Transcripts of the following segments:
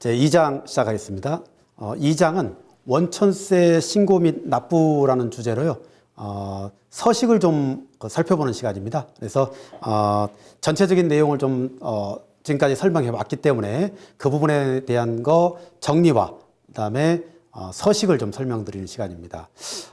제 2장 시작하겠습니다. 2장은 원천세 신고 및 납부라는 주제로요. 서식을 좀 살펴보는 시간입니다. 그래서 전체적인 내용을 좀 지금까지 설명해 왔기 때문에 그 부분에 대한 거 정리와 그다음에 서식을 좀 설명드리는 시간입니다.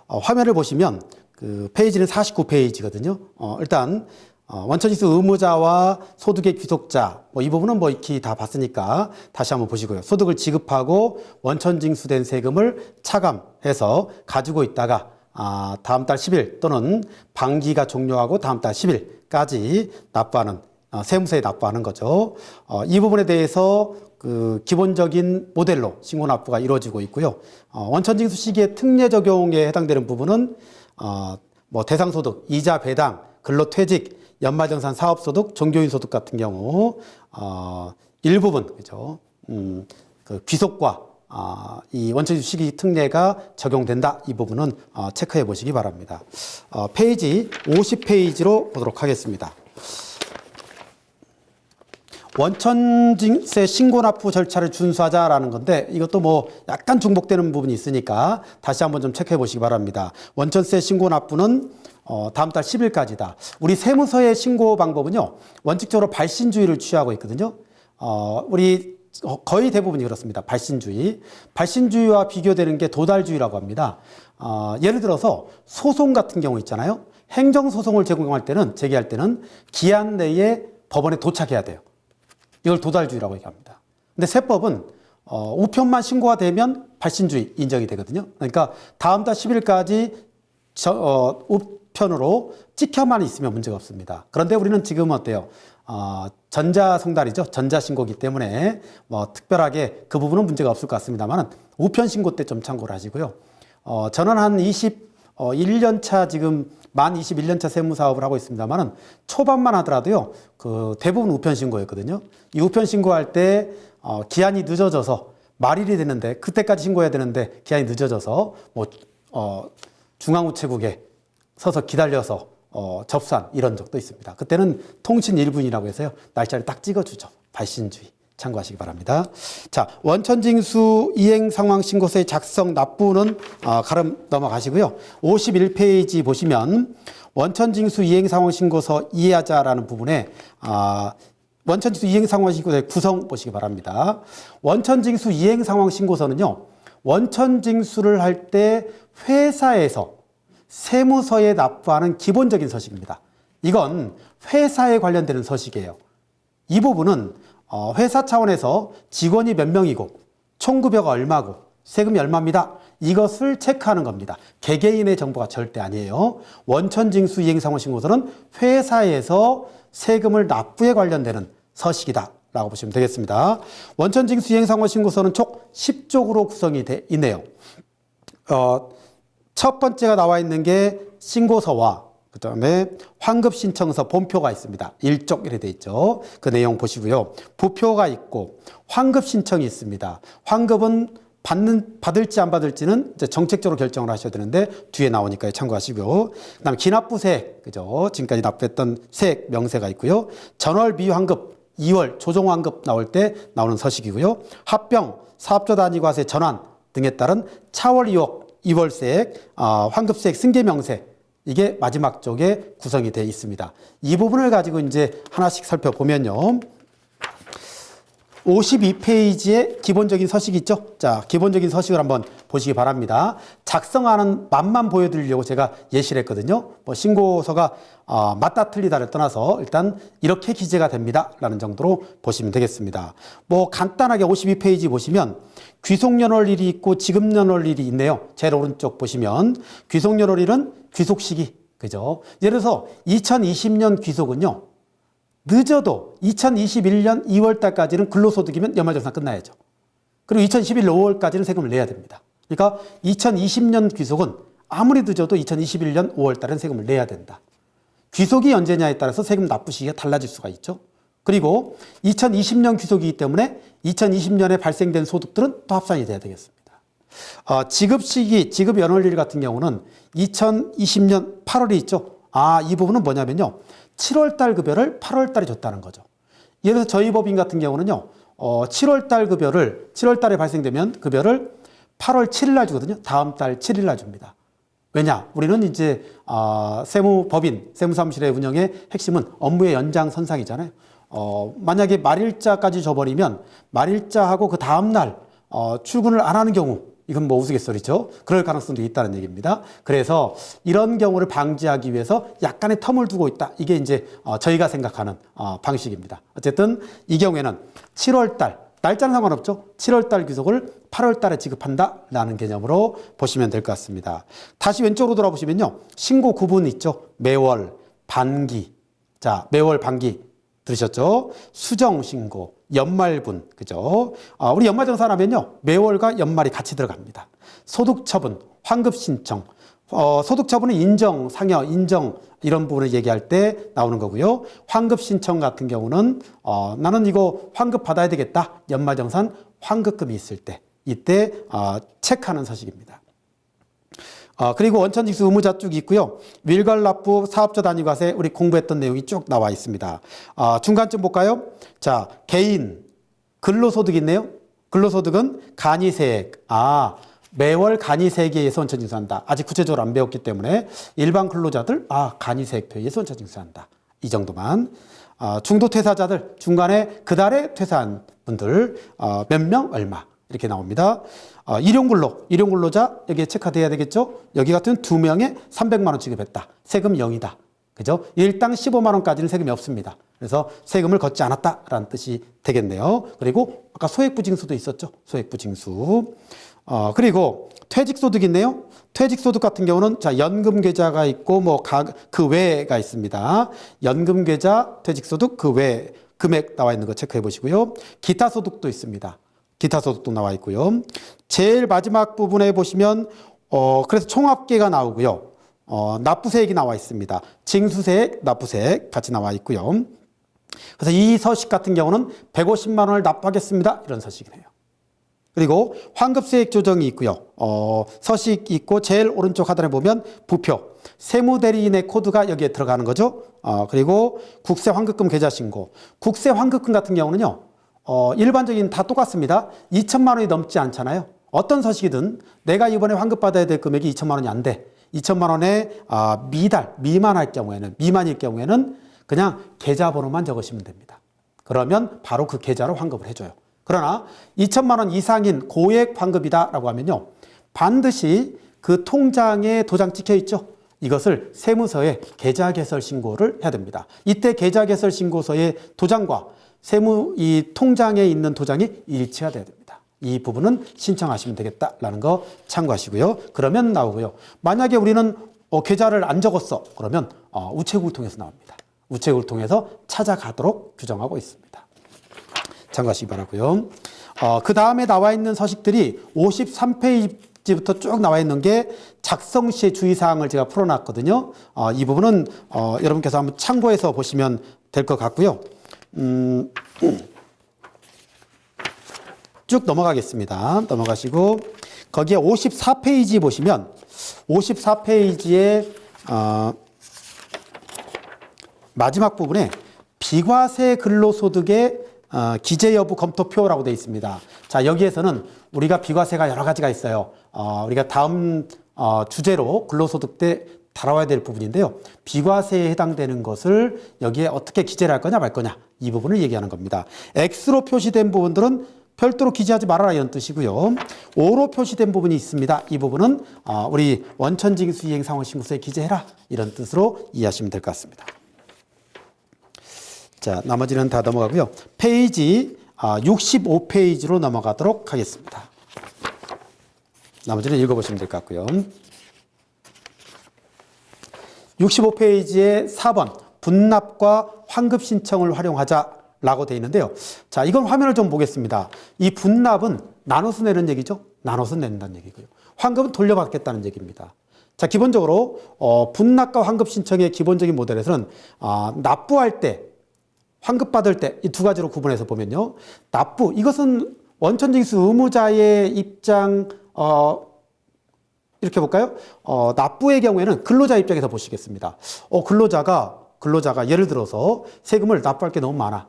화면을 보시면 그 페이지는 49페이지거든요. 일단 원천징수 의무자와 소득의 귀속자 이 부분은 익히 다 봤으니까 다시 한번 보시고요. 소득을 지급하고 원천징수된 세금을 차감해서 가지고 있다가 다음 달 10일 또는 반기가 종료하고 다음 달 10일까지 납부하는 세무서에 납부하는 거죠. 이 부분에 대해서 그 기본적인 모델로 신고 납부가 이루어지고 있고요. 원천징수 시기의 특례 적용에 해당되는 부분은 대상소득, 이자 배당, 근로퇴직, 연말정산 사업소득, 종교인 소득 같은 경우 일부분 그죠? 그 귀속과 이 원천징수 시기 특례가 적용된다. 이 부분은 체크해 보시기 바랍니다. 페이지 50페이지로 보도록 하겠습니다. 원천징세 신고납부 절차를 준수하자라는 건데 이것도 약간 중복되는 부분이 있으니까 다시 한번 좀 체크해 보시기 바랍니다. 원천세 신고납부는 다음 달 10일까지다. 우리 세무서의 신고 방법은요, 원칙적으로 발신주의를 취하고 있거든요. 우리 거의 대부분이 그렇습니다. 발신주의. 발신주의와 비교되는 게 도달주의라고 합니다. 예를 들어서 소송 같은 경우 있잖아요. 행정소송을 제기할 때는 기한 내에 법원에 도착해야 돼요. 이걸 도달주의라고 얘기합니다. 근데 세법은 우편만 신고가 되면 발신주의 인정이 되거든요. 그러니까 다음 달 10일까지 우편으로 찍혀만 있으면 문제가 없습니다. 그런데 우리는 지금 어때요? 전자송달이죠. 전자신고기 때문에 특별하게 그 부분은 문제가 없을 것 같습니다만 우편 신고 때 좀 참고를 하시고요. 저는 한 21년 차 지금 만 21년 차 세무 사업을 하고 있습니다만은 초반만 하더라도요, 그 대부분 우편 신고였거든요. 이 우편 신고할 때 기한이 늦어져서 말일이 되는데 그때까지 신고해야 되는데 기한이 늦어져서 중앙우체국에 서서 기다려서 접수한 이런 적도 있습니다. 그때는 통신 1분이라고 해서요, 날짜를 딱 찍어주죠. 발신주의. 참고하시기 바랍니다. 자, 원천징수 이행상황신고서의 작성 납부는 가름 넘어가시고요. 51페이지 보시면 원천징수 이행상황신고서 이해하자라는 부분에 원천징수 이행상황신고서의 구성 보시기 바랍니다. 원천징수 이행상황신고서는요, 원천징수를 할 때 회사에서 세무서에 납부하는 기본적인 서식입니다. 이건 회사에 관련되는 서식이에요. 이 부분은 회사 차원에서 직원이 몇 명이고 총급여가 얼마고 세금이 얼마입니다. 이것을 체크하는 겁니다. 개개인의 정보가 절대 아니에요. 원천징수 이행상황신고서는 회사에서 세금을 납부에 관련되는 서식이다 라고 보시면 되겠습니다. 원천징수 이행상황신고서는 총 10쪽으로 구성이 돼 있네요. 첫 번째가 나와 있는 게 신고서와 그 다음에 환급신청서 본표가 있습니다. 1쪽 이렇게 돼 있죠. 그 내용 보시고요. 부표가 있고 환급신청이 있습니다. 환급은 받을지 안 받을지는 이제 정책적으로 결정을 하셔야 되는데 뒤에 나오니까 참고하시고요. 그 다음에 기납부세액, 그죠? 지금까지 납부했던 세액 명세가 있고요. 전월 미환급, 2월 조정환급 나올 때 나오는 서식이고요. 합병, 사업자 단위과세 전환 등에 따른 차월 2월세액, 환급세액 승계명세, 이게 마지막 쪽에 구성이 되어 있습니다. 이 부분을 가지고 이제 하나씩 살펴보면요. 52페이지에 기본적인 서식이 있죠? 자, 기본적인 서식을 한번 보시기 바랍니다. 작성하는 맛만 보여드리려고 제가 예시를 했거든요. 신고서가 맞다 틀리다를 떠나서 일단 이렇게 기재가 됩니다. 라는 정도로 보시면 되겠습니다. 간단하게 52페이지 보시면 귀속연월일이 있고 지급연월일이 있네요. 제일 오른쪽 보시면 귀속연월일은 귀속 시기, 그죠? 예를 들어서 2020년 귀속은요, 늦어도 2021년 2월 달까지는 근로소득이면 연말정산 끝나야죠. 그리고 2021년 5월까지는 세금을 내야 됩니다. 그러니까 2020년 귀속은 아무리 늦어도 2021년 5월 달은 세금을 내야 된다. 귀속이 언제냐에 따라서 세금 납부 시기가 달라질 수가 있죠. 그리고 2020년 귀속이기 때문에 2020년에 발생된 소득들은 또 합산이 돼야 되겠습니다. 지급 시기, 지급 연월일 같은 경우는 2020년 8월이 있죠. 이 부분은 뭐냐면요, 7월 달 급여를 8월 달에 줬다는 거죠. 예를 들어서 저희 법인 같은 경우는요, 7월 달 급여를 7월 달에 발생되면 급여를 8월 7일 날 주거든요. 다음 달 7일 날 줍니다. 왜냐? 우리는 이제 세무법인, 세무사무실의 운영의 핵심은 업무의 연장선상이잖아요. 만약에 말일자까지 줘버리면 말일자하고 그 다음 날 출근을 안 하는 경우, 이건 뭐 우스갯소리죠. 그럴 가능성도 있다는 얘기입니다. 그래서 이런 경우를 방지하기 위해서 약간의 텀을 두고 있다. 이게 이제 저희가 생각하는 방식입니다. 어쨌든 이 경우에는 7월 달, 날짜는 상관없죠. 7월 달 귀속을 8월 달에 지급한다라는 개념으로 보시면 될 것 같습니다. 다시 왼쪽으로 돌아보시면요. 신고 구분 있죠. 매월, 반기. 자, 매월, 반기 들으셨죠? 수정 신고, 연말분, 그죠? 우리 연말정산하면요. 매월과 연말이 같이 들어갑니다. 소득처분, 환급신청, 소득처분은 인정, 상여, 인정 이런 부분을 얘기할 때 나오는 거고요. 환급신청 같은 경우는 나는 이거 환급 받아야 되겠다. 연말정산 환급금이 있을 때 이때 체크하는 서식입니다. 그리고 원천징수 의무자 쭉 있고요. 밀괄납부, 사업자 단위과세 우리 공부했던 내용이 쭉 나와 있습니다. 중간쯤 볼까요? 자, 개인 근로소득 있네요. 근로소득은 간이세액. 매월 간이세액에 의해서 원천징수한다. 아직 구체적으로 안 배웠기 때문에 일반 근로자들 간이세액표에 의해서 원천징수한다. 이 정도만. 중도 퇴사자들 중간에 그달에 퇴사한 분들 몇 명 얼마 이렇게 나옵니다. 일용근로자 여기에 체크돼야 되겠죠. 여기 같은 2명에 300만 원 지급했다. 세금 0이다. 그죠? 일당 15만 원까지는 세금이 없습니다. 그래서 세금을 걷지 않았다라는 뜻이 되겠네요. 그리고 아까 소액부징수도 있었죠. 소액부징수. 그리고 퇴직소득 있네요. 퇴직소득 같은 경우는 자, 연금계좌가 있고 그 외가 있습니다. 연금계좌, 퇴직소득 그 외 금액 나와 있는 거 체크해 보시고요. 기타소득도 있습니다. 기타소득도 나와 있고요. 제일 마지막 부분에 보시면 그래서 총합계가 나오고요. 납부세액이 나와 있습니다. 징수세액, 납부세액 같이 나와 있고요. 그래서 이 서식 같은 경우는 150만 원을 납부하겠습니다. 이런 서식이네요. 그리고 환급세액 조정이 있고요. 서식 있고 제일 오른쪽 하단에 보면 부표, 세무대리인의 코드가 여기에 들어가는 거죠. 그리고 국세 환급금 계좌 신고. 국세 환급금 같은 경우는요. 일반적인 다 똑같습니다. 2천만 원이 넘지 않잖아요. 어떤 서식이든 내가 이번에 환급받아야 될 금액이 2천만 원이 안 돼. 2천만 원에 미만일 경우에는 그냥 계좌번호만 적으시면 됩니다. 그러면 바로 그 계좌로 환급을 해줘요. 그러나 2천만 원 이상인 고액 환급이다라고 하면요. 반드시 그 통장에 도장 찍혀 있죠. 이것을 세무서에 계좌 개설 신고를 해야 됩니다. 이때 계좌 개설 신고서의 도장과 이 통장에 있는 도장이 일치가 돼야 됩니다. 이 부분은 신청하시면 되겠다라는 거 참고하시고요. 그러면 나오고요. 만약에 우리는 계좌를 안 적었어. 그러면 우체국을 통해서 나옵니다. 우체국을 통해서 찾아가도록 규정하고 있습니다. 참고하시기 바라고요. 그 다음에 나와 있는 서식들이 53페이지부터 쭉 나와 있는 게 작성 시의 주의사항을 제가 풀어놨거든요. 이 부분은 여러분께서 한번 참고해서 보시면 될 것 같고요. 쭉 넘어가겠습니다. 넘어가시고 거기에 54페이지 보시면 54페이지에 마지막 부분에 비과세 근로소득의 기재 여부 검토표라고 되어 있습니다. 자, 여기에서는 우리가 비과세가 여러 가지가 있어요. 우리가 다음 주제로 근로소득 때 다뤄야 될 부분인데요. 비과세에 해당되는 것을 여기에 어떻게 기재를 할 거냐 말 거냐 이 부분을 얘기하는 겁니다. X로 표시된 부분들은 별도로 기재하지 말아라 이런 뜻이고요. O로 표시된 부분이 있습니다. 이 부분은 우리 원천징수 이행상환신고서에 기재해라 이런 뜻으로 이해하시면 될 것 같습니다. 자, 나머지는 다 넘어가고요. 페이지 65페이지로 넘어가도록 하겠습니다. 나머지는 읽어보시면 될 것 같고요. 65페이지에 4번 분납과 환급 신청을 활용하자라고 되어 있는데요. 자, 이건 화면을 좀 보겠습니다. 이 분납은 나눠서 내는 얘기죠. 나눠서 낸다는 얘기고요. 환급은 돌려받겠다는 얘기입니다. 자, 기본적으로 분납과 환급 신청의 기본적인 모델에서는 납부할 때 환급 받을 때 이 두 가지로 구분해서 보면요. 납부, 이것은 원천징수 의무자의 입장, 이렇게 볼까요? 납부의 경우에는 근로자 입장에서 보시겠습니다. 근로자가 예를 들어서 세금을 납부할 게 너무 많아.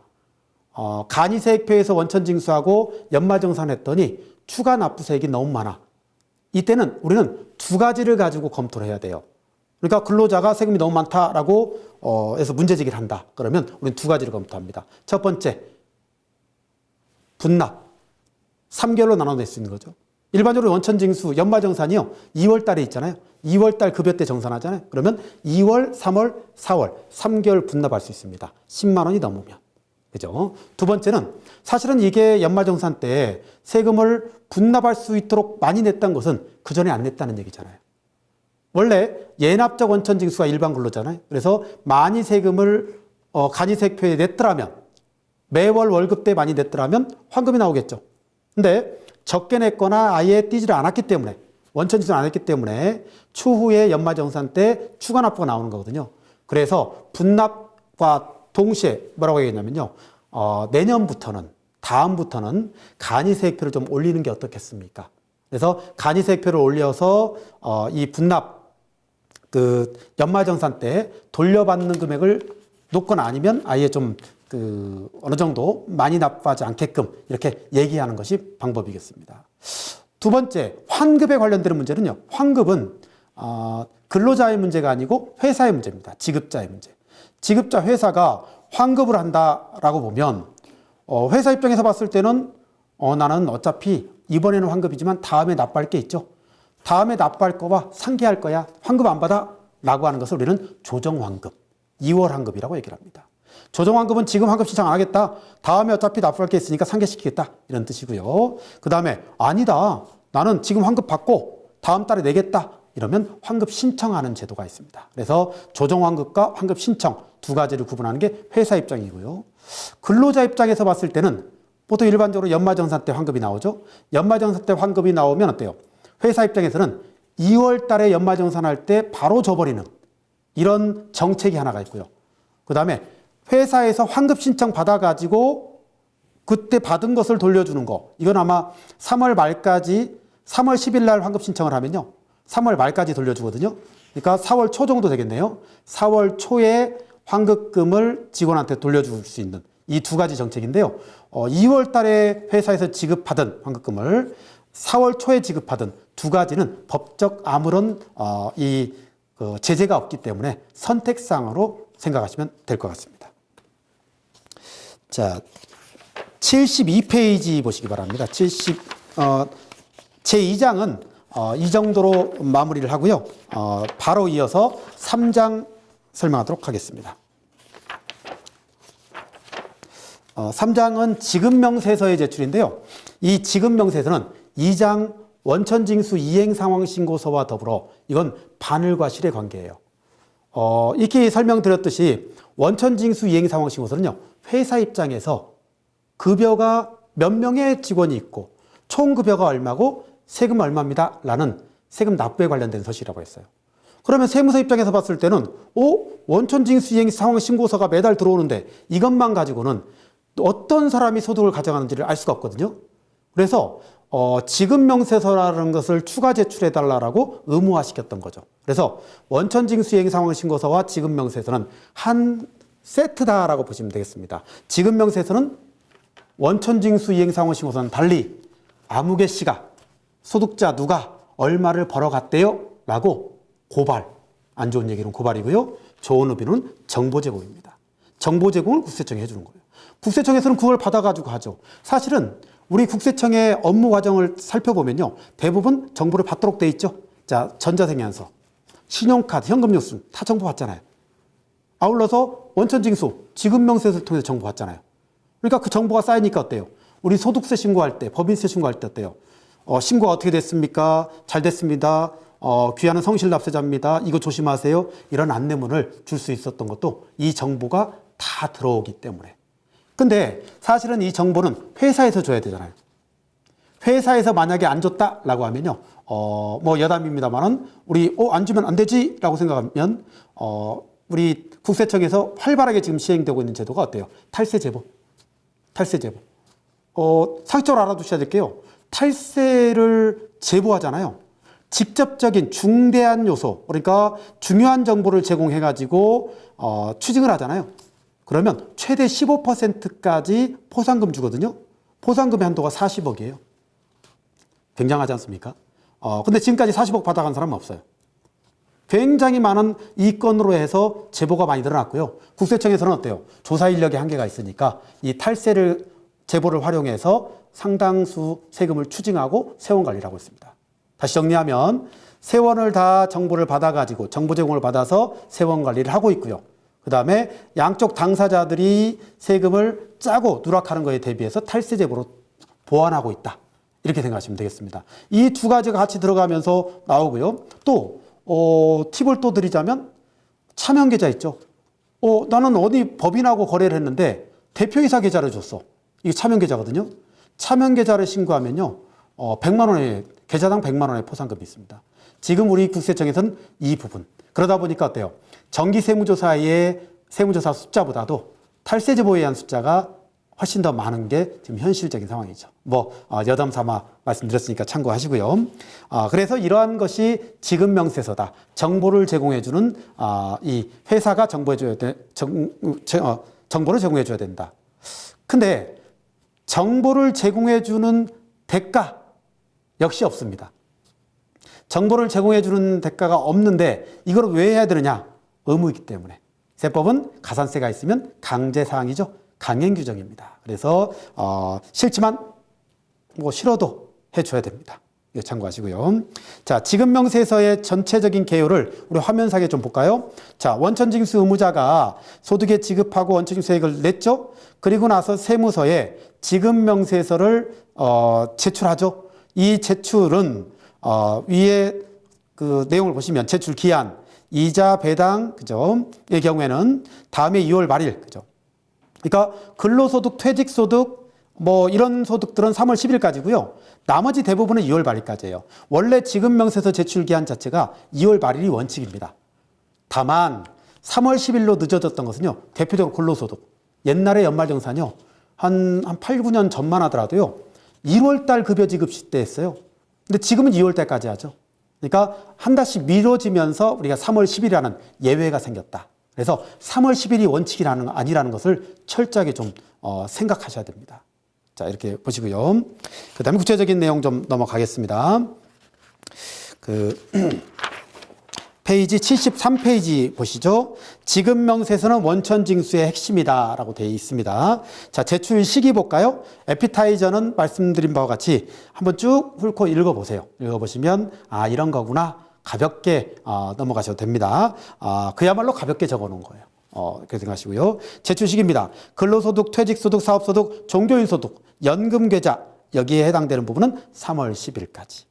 간이세액표에서 원천징수하고 연말정산했더니 추가 납부세액이 너무 많아. 이때는 우리는 두 가지를 가지고 검토를 해야 돼요. 그러니까 근로자가 세금이 너무 많다라고 해서 문제제기를 한다. 그러면 우리는 두 가지를 검토합니다. 첫 번째, 분납. 3개월로 나눠낼 수 있는 거죠. 일반적으로 원천징수 연말정산이요. 2월 달에 있잖아요. 2월 달 급여 때 정산하잖아요. 그러면 2월, 3월, 4월 3개월 분납할 수 있습니다. 10만 원이 넘으면. 그죠? 두 번째는 사실은 이게 연말정산 때 세금을 분납할 수 있도록 많이 냈던 것은 그 전에 안 냈다는 얘기잖아요. 원래 예납적 원천징수가 일반 근로잖아요. 그래서 많이 세금을 간이세액표에 냈더라면 매월 월급 때 많이 냈더라면 환급이 나오겠죠. 근데 적게 냈거나 아예 띄지를 않았기 때문에 원천징수를 안 했기 때문에 추후에 연말정산 때 추가 납부가 나오는 거거든요. 그래서 분납과 동시에 뭐라고 얘기했냐면요. 내년부터는 다음부터는 간이세액표를 좀 올리는 게 어떻겠습니까? 그래서 간이세액표를 올려서 이 분납 그 연말정산 때 돌려받는 금액을 놓거나 아니면 아예 좀 어느 정도 많이 납부하지 않게끔 이렇게 얘기하는 것이 방법이겠습니다. 두 번째, 환급에 관련되는 문제는요. 환급은 근로자의 문제가 아니고 회사의 문제입니다. 지급자의 문제. 지급자 회사가 환급을 한다라고 보면 회사 입장에서 봤을 때는 나는 어차피 이번에는 환급이지만 다음에 납부할 게 있죠. 다음에 납부할 거와 상기할 거야. 환급 안 받아? 라고 하는 것을 우리는 조정환급, 2월 환급이라고 얘기를 합니다. 조정환급은 지금 환급 신청 안 하겠다. 다음에 어차피 납부할 게 있으니까 상기시키겠다. 이런 뜻이고요. 그 다음에 아니다. 나는 지금 환급 받고 다음 달에 내겠다. 이러면 환급 신청하는 제도가 있습니다. 그래서 조정환급과 환급 신청 두 가지를 구분하는 게 회사 입장이고요. 근로자 입장에서 봤을 때는 보통 일반적으로 연말정산 때 환급이 나오죠. 연말정산 때 환급이 나오면 어때요? 회사 입장에서는 2월 달에 연말정산할 때 바로 줘버리는 이런 정책이 하나가 있고요. 그 다음에 회사에서 환급 신청 받아가지고 그때 받은 것을 돌려주는 거. 이건 아마 3월 말까지 3월 10일 날 환급 신청을 하면요. 3월 말까지 돌려주거든요. 그러니까 4월 초 정도 되겠네요. 4월 초에 환급금을 직원한테 돌려줄 수 있는 이 두 가지 정책인데요. 2월 달에 회사에서 지급받은 환급금을 4월 초에 지급받은 두 가지는 법적 아무런 제재가 없기 때문에 선택사항으로 생각하시면 될 것 같습니다. 자, 72페이지 보시기 바랍니다. 제2장은 이 정도로 마무리를 하고요. 바로 이어서 3장 설명하도록 하겠습니다. 3장은 지급명세서의 제출인데요. 이 지급명세서는 2장 원천징수 이행상황신고서와 더불어 이건 반을과 실의 관계예요. 이렇게 설명드렸듯이 원천징수 이행상황신고서는요. 회사 입장에서 급여가 몇 명의 직원이 있고 총 급여가 얼마고 세금 얼마입니다. 라는 세금 납부에 관련된 서식이라고 했어요. 그러면 세무서 입장에서 봤을 때는 원천징수 이행상황신고서가 매달 들어오는데 이것만 가지고는 어떤 사람이 소득을 가져가는지를 알 수가 없거든요. 그래서 지급명세서라는 것을 추가 제출해달라고 의무화시켰던 거죠. 그래서 원천징수 이행상황신고서와 지급명세서는 한 세트다라고 보시면 되겠습니다. 지급명세서는 원천징수 이행상황신고서는 달리 아무개 씨가 소득자 누가 얼마를 벌어갔대요? 라고 고발, 안 좋은 얘기는 고발이고요. 좋은 의미는 정보 제공입니다. 정보 제공을 국세청이 해주는 거예요. 국세청에서는 그걸 받아가지고 하죠. 사실은 우리 국세청의 업무 과정을 살펴보면요. 대부분 정보를 받도록 돼 있죠. 자, 전자생년서, 신용카드, 현금영수증 다 정보 받잖아요. 아울러서 원천징수, 지급명세서를 통해서 정보 받잖아요. 그러니까 그 정보가 쌓이니까 어때요? 우리 소득세 신고할 때, 법인세 신고할 때 어때요? 신고가 어떻게 됐습니까? 잘 됐습니다. 귀하는 성실납세자입니다. 이거 조심하세요. 이런 안내문을 줄 수 있었던 것도 이 정보가 다 들어오기 때문에. 근데 사실은 이 정보는 회사에서 줘야 되잖아요. 회사에서 만약에 안 줬다라고 하면요. 여담입니다만은 우리 안 주면 안 되지라고 생각하면 우리 국세청에서 활발하게 지금 시행되고 있는 제도가 어때요? 탈세 제보. 탈세 제보. 상식적으로 알아두셔야 될 게요. 탈세를 제보하잖아요. 직접적인 중대한 요소, 그러니까 중요한 정보를 제공해가지고 추징을 하잖아요. 그러면 최대 15%까지 포상금 주거든요. 포상금의 한도가 40억이에요. 굉장하지 않습니까? 근데 지금까지 40억 받아간 사람은 없어요. 굉장히 많은 이 건으로 해서 제보가 많이 늘어났고요. 국세청에서는 어때요? 조사 인력의 한계가 있으니까 이 탈세를 제보를 활용해서 상당수 세금을 추징하고 세원 관리를 하고 있습니다. 다시 정리하면 세원을 다 정보를 받아가지고 정보 제공을 받아서 세원 관리를 하고 있고요. 그 다음에 양쪽 당사자들이 세금을 짜고 누락하는 것에 대비해서 탈세 제보로 보완하고 있다. 이렇게 생각하시면 되겠습니다. 이 두 가지가 같이 들어가면서 나오고요. 또 팁을 또 드리자면 차명계좌 있죠. 나는 어디 법인하고 거래를 했는데 대표이사 계좌를 줬어. 이게 차명계좌거든요. 차명계좌를 신고하면요. 100만 원의 계좌당 100만 원의 포상금이 있습니다. 지금 우리 국세청에서는 이 부분. 그러다 보니까 어때요? 정기세무조사의 세무조사 숫자보다도 탈세제보에 의한 숫자가 훨씬 더 많은 게 지금 현실적인 상황이죠. 여담 삼아 말씀드렸으니까 참고하시고요. 그래서 이러한 것이 지급명세서다. 정보를 제공해주는, 이 회사가 정보를 제공해줘야 된다. 근데 정보를 제공해주는 대가 역시 없습니다. 정보를 제공해주는 대가가 없는데 이걸 왜 해야 되느냐? 의무이기 때문에. 세법은 가산세가 있으면 강제사항이죠. 강행규정입니다. 그래서 싫지만 싫어도 해줘야 됩니다. 이거 참고하시고요. 자, 지급명세서의 전체적인 개요를 우리 화면상에 좀 볼까요? 자, 원천징수 의무자가 소득에 지급하고 원천징수액을 냈죠. 그리고 나서 세무서에 지급명세서를 제출하죠. 이 제출은 위에 그 내용을 보시면 제출 기한, 이자 배당, 그죠? 의 경우에는 다음해 2월 말일, 그죠? 그러니까 근로소득, 퇴직소득, 이런 소득들은 3월 10일까지고요. 나머지 대부분은 2월 말일까지예요. 원래 지급명세서 제출 기한 자체가 2월 말일이 원칙입니다. 다만 3월 10일로 늦어졌던 것은요. 대표적으로 근로소득. 옛날에 연말정산요. 한 8, 9년 전만 하더라도요. 1월 달 급여 지급 시때 했어요. 근데 지금은 2월 달까지 하죠. 그러니까 한 달씩 미뤄지면서 우리가 3월 10일이라는 예외가 생겼다. 그래서 3월 10일이 원칙이라는 아니라는 것을 철저하게 좀 생각하셔야 됩니다. 자, 이렇게 보시고요. 그 다음에 구체적인 내용 좀 넘어가겠습니다. 페이지 73페이지 보시죠. 지급명세서는 원천징수의 핵심이다 라고 되어 있습니다. 자, 제출 시기 볼까요? 에피타이저는 말씀드린 바와 같이 한번 쭉 훑고 읽어보세요. 읽어보시면 이런 거구나. 가볍게 넘어가셔도 됩니다. 그야말로 가볍게 적어놓은 거예요. 그렇게 생각하시고요. 제출 시기입니다. 근로소득, 퇴직소득, 사업소득, 종교인소득, 연금계좌 여기에 해당되는 부분은 3월 10일까지.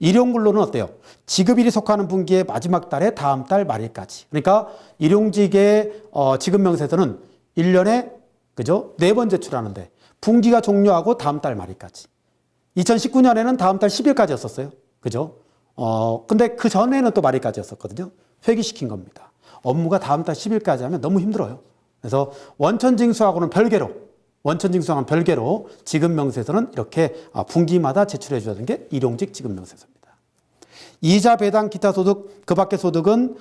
일용근로는 어때요? 지급일이 속하는 분기의 마지막 달에 다음 달 말일까지. 그러니까 일용직의 지급명세서는 1년에 그죠? 4번 제출하는데 분기가 종료하고 다음 달 말일까지. 2019년에는 다음 달 10일까지였었어요. 그죠? 근데 그 전에는 또 말일까지였었거든요. 회귀시킨 겁니다. 업무가 다음 달 10일까지 하면 너무 힘들어요. 그래서 원천징수하고는 별개로 지급명세서는 이렇게 분기마다 제출해 줘야 되는 게 일용직 지급명세서입니다. 이자, 배당, 기타 소득, 그 밖의 소득은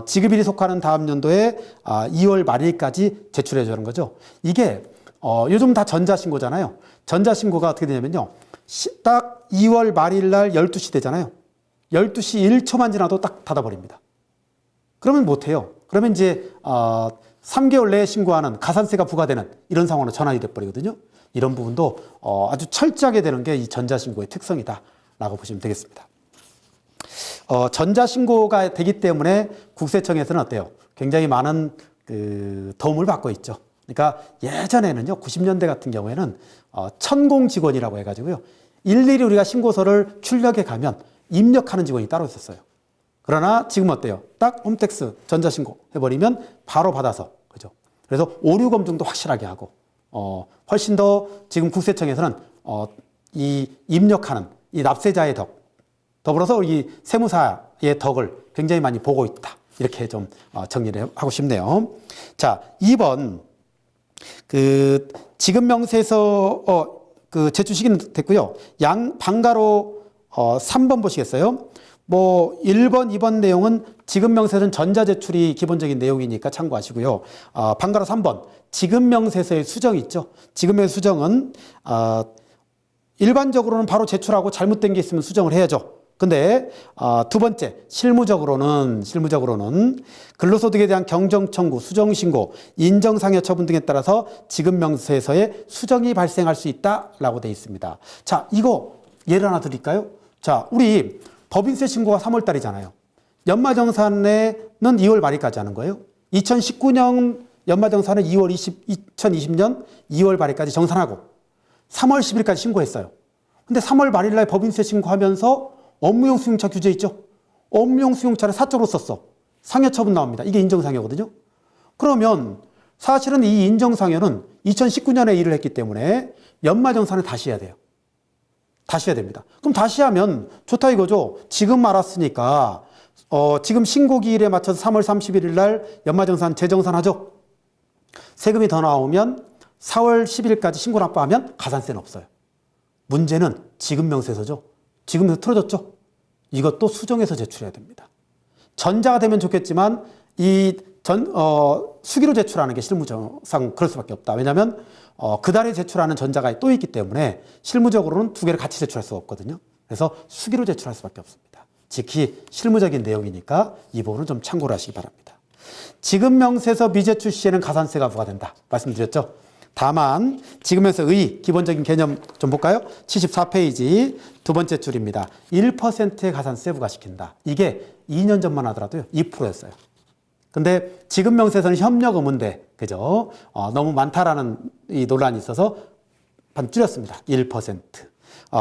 지급일이 속하는 다음 연도에 2월 말일까지 제출해 주는 거죠. 이게 요즘 다 전자신고잖아요. 전자신고가 어떻게 되냐면요. 딱 2월 말일 날 12시 되잖아요. 12시 1초만 지나도 딱 닫아버립니다. 그러면 못해요. 그러면 이제 3개월 내에 신고하는 가산세가 부과되는 이런 상황으로 전환이 돼버리거든요. 이런 부분도 아주 철저하게 되는 게 이 전자신고의 특성이다라고 보시면 되겠습니다. 전자신고가 되기 때문에 국세청에서는 어때요? 굉장히 많은 도움을 받고 있죠. 그러니까 예전에는요, 90년대 같은 경우에는 천공 직원이라고 해가지고요. 일일이 우리가 신고서를 출력해 가면 입력하는 직원이 따로 있었어요. 그러나 지금 어때요? 딱 홈택스 전자신고 해버리면 바로 받아서, 그죠? 그래서 오류 검증도 확실하게 하고, 훨씬 더 지금 국세청에서는 이 입력하는 이 납세자의 덕, 더불어서 이 세무사의 덕을 굉장히 많이 보고 있다. 이렇게 좀 정리를 하고 싶네요. 자, 2번. 지급명세서, 제출 시기는 됐고요. 방가로 3번 보시겠어요? 뭐 1번, 2번 내용은 지급 명세서는 전자 제출이 기본적인 내용이니까 참고하시고요. 번갈아 3번 지급 명세서의 수정 있죠. 지급 명세 수정은 일반적으로는 바로 제출하고 잘못된 게 있으면 수정을 해야죠. 근데 두 번째 실무적으로는 근로소득에 대한 경정 청구, 수정 신고, 인정 상여 처분 등에 따라서 지급 명세서에 수정이 발생할 수 있다라고 되어 있습니다. 자, 이거 예를 하나 드릴까요? 자, 우리 법인세 신고가 3월 달이잖아요. 연말정산에는 2월 말일까지 하는 거예요. 2019년 연말정산은 2020년 2월 말일까지 정산하고 3월 10일까지 신고했어요. 근데 3월 말일 날 법인세 신고하면서 업무용 수용차 규제 있죠? 업무용 수용차를 사적으로 썼어. 상여처분 나옵니다. 이게 인정상여거든요. 그러면 사실은 이 인정상여는 2019년에 일을 했기 때문에 연말정산을 다시 해야 돼요. 다시 해야 됩니다. 그럼 다시 하면 좋다 이거죠. 지금 알았으니까 지금 신고기일에 맞춰서 3월 31일 날 연말정산 재정산하죠. 세금이 더 나오면 4월 10일까지 신고 납부하면 가산세는 없어요. 문제는 지급명세서죠. 지급명세 틀어졌죠. 이것도 수정해서 제출해야 됩니다. 전자가 되면 좋겠지만 수기로 제출하는 게 실무상 그럴 수밖에 없다. 왜냐하면 그달에 제출하는 전자가 또 있기 때문에 실무적으로는 두 개를 같이 제출할 수가 없거든요. 그래서 수기로 제출할 수밖에 없습니다. 즉히 실무적인 내용이니까 이 부분은 좀 참고를 하시기 바랍니다. 지급명세서 미제출 시에는 가산세가 부과된다. 말씀드렸죠. 다만 지급명세의 기본적인 개념 좀 볼까요? 74페이지 두 번째 줄입니다. 1%의 가산세 부과시킨다. 이게 2년 전만 하더라도요 2%였어요. 근데 지급명세서는 협력 의무인데 그죠? 너무 많다라는 이 논란이 있어서 반 줄였습니다. 1%.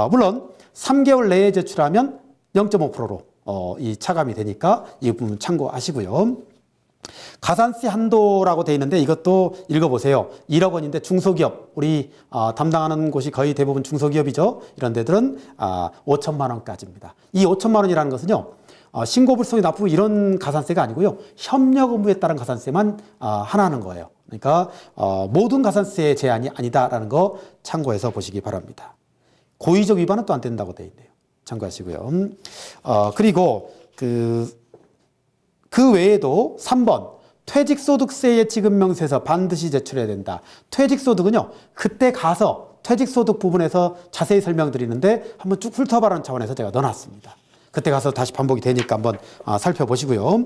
물론 3개월 내에 제출하면 0.5%로 이 차감이 되니까 이 부분 참고하시고요. 가산세 한도라고 되어 있는데 이것도 읽어보세요. 1억 원인데 중소기업, 우리 담당하는 곳이 거의 대부분 중소기업이죠. 이런 데들은 5천만 원까지입니다. 이 5천만 원이라는 것은요. 신고불송이 납부 이런 가산세가 아니고요. 협력 의무에 따른 가산세만 하는 거예요. 그러니까 모든 가산세의 제한이 아니다라는 거 참고해서 보시기 바랍니다. 고의적 위반은 또 안 된다고 되어 있네요. 참고하시고요. 그리고 그 외에도 3번 퇴직소득세의 지급명세서 반드시 제출해야 된다. 퇴직소득은요. 그때 가서 퇴직소득 부분에서 자세히 설명드리는데 한번 쭉 훑어봐라는 차원에서 제가 넣어놨습니다. 그때 가서 다시 반복이 되니까 한번 살펴보시고요.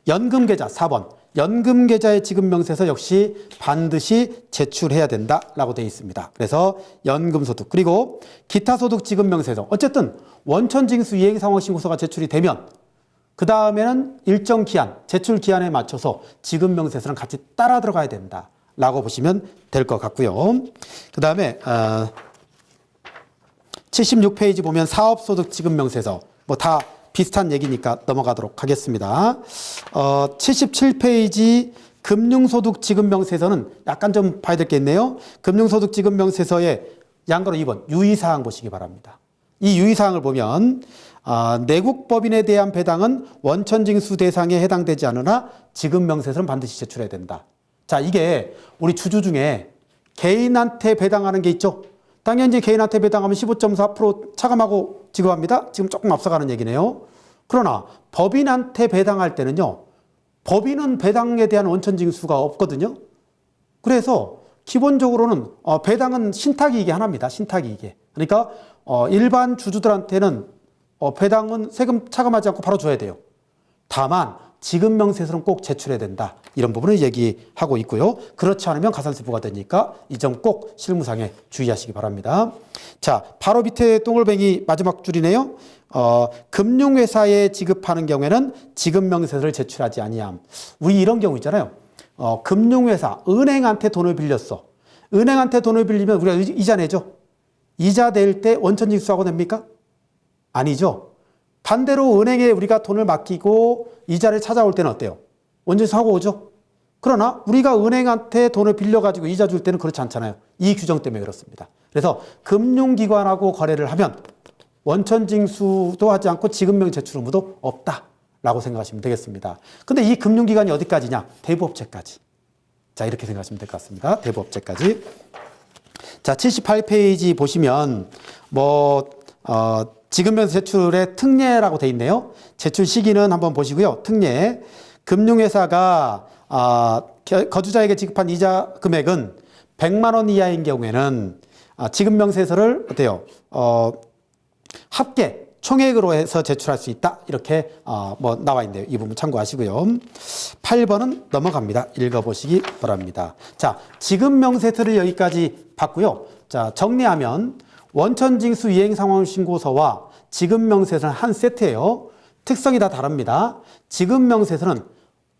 연금계좌 4번 연금계좌의 지급명세서 역시 반드시 제출해야 된다라고 되어 있습니다. 그래서 연금소득 그리고 기타소득 지급명세서 어쨌든 원천징수 이행상황신고서가 제출이 되면 그 다음에는 일정 기한, 제출 기한에 맞춰서 지급명세서는 같이 따라 들어가야 된다라고 보시면 될 것 같고요. 그 다음에 76페이지 보면 사업소득 지급명세서 뭐 다 비슷한 얘기니까 넘어가도록 하겠습니다. 77페이지 금융소득 지급명세서는 약간 좀 봐야 될 게 있네요. 금융소득 지급명세서의 양가로 2번 유의사항 보시기 바랍니다. 이 유의사항을 보면 내국법인에 대한 배당은 원천징수 대상에 해당되지 않으나 지급명세서는 반드시 제출해야 된다. 자, 이게 우리 주주 중에 개인한테 배당하는 게 있죠. 당연히 개인한테 배당하면 15.4% 차감하고 지급합니다. 지금 조금 앞서가는 얘기네요. 그러나 법인한테 배당할 때는요. 법인은 배당에 대한 원천징수가 없거든요. 그래서 기본적으로는 배당은 신탁이익이 하나입니다. 신탁이익이. 그러니까 일반 주주들한테는 배당은 세금 차감하지 않고 바로 줘야 돼요. 다만 지급명세서는 꼭 제출해야 된다. 이런 부분을 얘기하고 있고요. 그렇지 않으면 가산세 부과되니까 이 점 꼭 실무상에 주의하시기 바랍니다. 자, 바로 밑에 동글뱅이 마지막 줄이네요. 금융회사에 지급하는 경우에는 지급명세서를 제출하지 아니함. 우리 이런 경우 있잖아요. 금융회사, 은행한테 돈을 빌렸어. 은행한테 돈을 빌리면 우리가 이자 내죠. 이자 낼 때 원천징수하고 냅니까? 아니죠. 반대로 은행에 우리가 돈을 맡기고 이자를 찾아올 때는 어때요? 원천징수하고 오죠. 그러나 우리가 은행한테 돈을 빌려가지고 이자 줄 때는 그렇지 않잖아요. 이 규정 때문에 그렇습니다. 그래서 금융기관하고 거래를 하면 원천징수도 하지 않고 지급명 제출 의무도 없다라고 생각하시면 되겠습니다. 근데 이 금융기관이 어디까지냐? 대부업체까지. 자, 이렇게 생각하시면 될 것 같습니다. 대부업체까지. 자, 78페이지 보시면 지급명세 제출의 특례라고 돼 있네요. 제출 시기는 한번 보시고요. 특례. 금융회사가 거주자에게 지급한 이자 금액은 100만 원 이하인 경우에는 지급명세서를 어때요? 합계 총액으로 해서 제출할 수 있다. 이렇게 뭐 나와 있네요. 이 부분 참고하시고요. 8번은 넘어갑니다. 읽어보시기 바랍니다. 자, 지급명세서를 여기까지 봤고요. 자, 정리하면 원천징수 이행상황신고서와 지급명세서는 한 세트예요. 특성이 다 다릅니다. 지급명세서는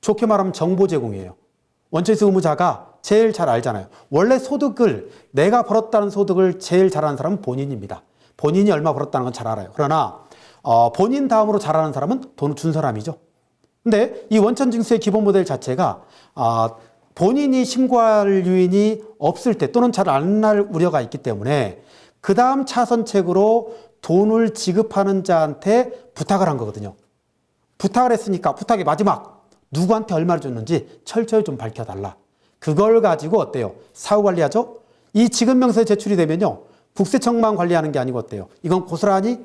좋게 말하면 정보 제공이에요. 원천징수 의무자가 제일 잘 알잖아요. 원래 소득을, 내가 벌었다는 소득을 제일 잘 아는 사람은 본인입니다. 본인이 얼마 벌었다는 건 잘 알아요. 그러나 본인 다음으로 잘 아는 사람은 돈을 준 사람이죠. 근데 이 원천징수의 기본 모델 자체가 본인이 신고할 유인이 없을 때 또는 잘 안 날 우려가 있기 때문에 그 다음 차선책으로 돈을 지급하는 자한테 부탁을 한 거거든요. 부탁을 했으니까 부탁의 마지막 누구한테 얼마를 줬는지 철저히 좀 밝혀달라. 그걸 가지고 어때요? 사후 관리하죠? 이 지급명세 제출이 되면요. 국세청만 관리하는 게 아니고 어때요? 이건 고스란히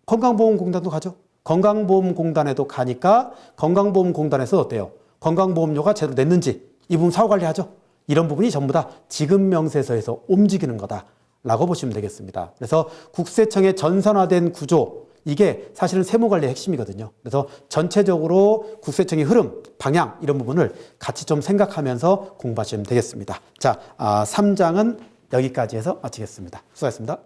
건강보험공단도 가죠. 건강보험공단에도 가니까 건강보험공단에서 어때요? 건강보험료가 제대로 냈는지 이 부분 사후 관리하죠. 이런 부분이 전부 다 지급명세서에서 움직이는 거다라고 보시면 되겠습니다. 그래서 국세청의 전산화된 구조, 이게 사실은 세무관리의 핵심이거든요. 그래서 전체적으로 국세청의 흐름, 방향 이런 부분을 같이 좀 생각하면서 공부하시면 되겠습니다. 자, 3장은 여기까지 해서 마치겠습니다. 수고하셨습니다.